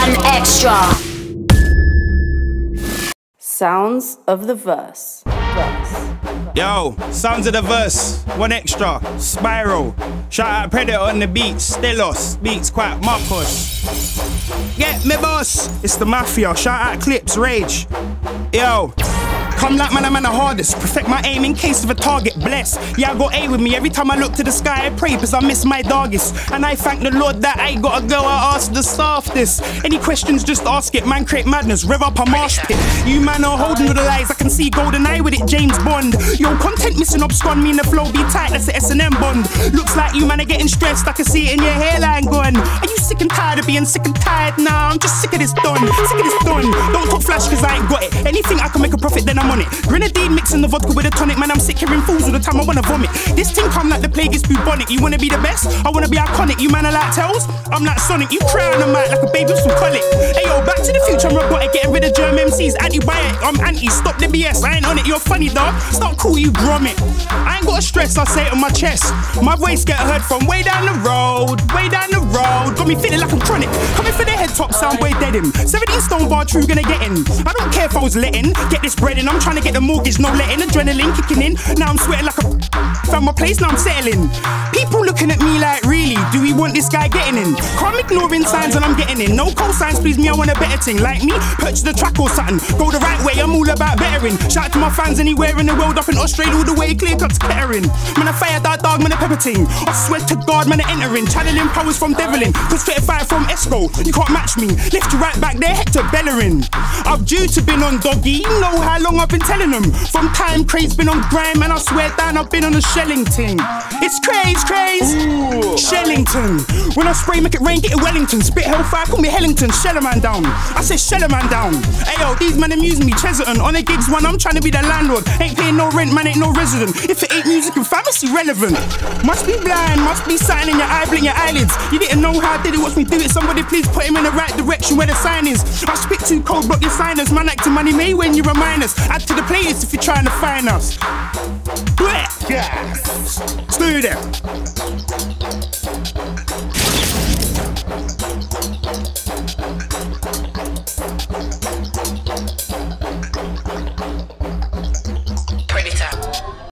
1 extra. Sounds of the verse. Yo, sounds of the verse, 1 extra, Spyro. Shout out Predator on the beats, Stelos, beats quite Marcos. Get me boss, it's the Mafia, shout out Clips, Rage. Yo, come like man, I'm the hardest. Perfect my aim in case of a target, bless. Yeah, I got A with me, every time I look to the sky I pray because I miss my darkest. And I thank the Lord that I got a girl I ask the softest. Any questions, just ask it, man create madness, rev up a marsh pit. You man are holding with the lies, I can see golden eye with it, James Bond. Yo, content missing abscond, me and the flow be tight, that's the S&M bond. Looks like you man are getting stressed, I can see it in your hairline going. Are you sick and tired of being sick and tired? Nah, I'm just sick of this done, sick of this done. Don't talk flash cause I ain't got it. Anything I can make a profit, then I'm on it. Grenadine mixing the vodka with a tonic, man I'm sick hearing fools all the time, I wanna vomit. This thing come like the plague is bubonic. You wanna be the best? I wanna be iconic. You man are like Tails? I'm like Sonic. You cry on the mic like a baby with some colic. Hey yo, back to the future, I'm robotic, getting rid of germ MCs. Anti-biotic, I'm anti, stop the BS. I ain't on it, you're funny dog. Stop cool, you grommet. I ain't got a stress, I say it on my chest. My voice get heard from way down the road, way down the road. Got me feeling like I'm chronic. Coming for the head top, sound boy dead him. 17 stone bar true, gonna get in. I don't care if I was letting, get this bread in. I'm trying to get the mortgage, no letting. Adrenaline kicking in. Now I'm sweating like a found my place, now I'm settling. People looking at me like, really, do we want this guy getting in? Can't ignoring signs and I'm getting in. No cosigns, please me, I want a better thing. Like me, purchase the track or something. Go the right way, I'm all about bettering. Shout out to my fans anywhere in the world, up in Australia, all the way clear cut to Kettering. Man, I fire that dog, man, a pepper ting. I swear to God, man, I entering. Channeling powers from Devlin, cause 35 from Esco. You can't match me, lift you right back there, Hector Bellerin. I've due to been on doggy, you know how long I've been telling them. From time, Kraze been on grime, and I swear down, I've been on a shelling ting. It's Kraze, Shellington. When I spray, make it rain, get it Wellington. Spit hellfire, call me Hellington. Shell a man down. I said shell a man down. Ayo, these men amuse me. Cheserton on a gigs one, I'm trying to be the landlord. Ain't paying no rent, man, ain't no resident. If it ain't music and fam, it's irrelevant. Must be blind, must be sighting in your eye, blink your eyelids. You didn't know how I did it, watch me do it. Somebody please put him in the right direction where the sign is. I spit too cold, block your signers. Man, acting money May when you remind us. Add to the playlist if you're trying to find us. Yeah. Stay there.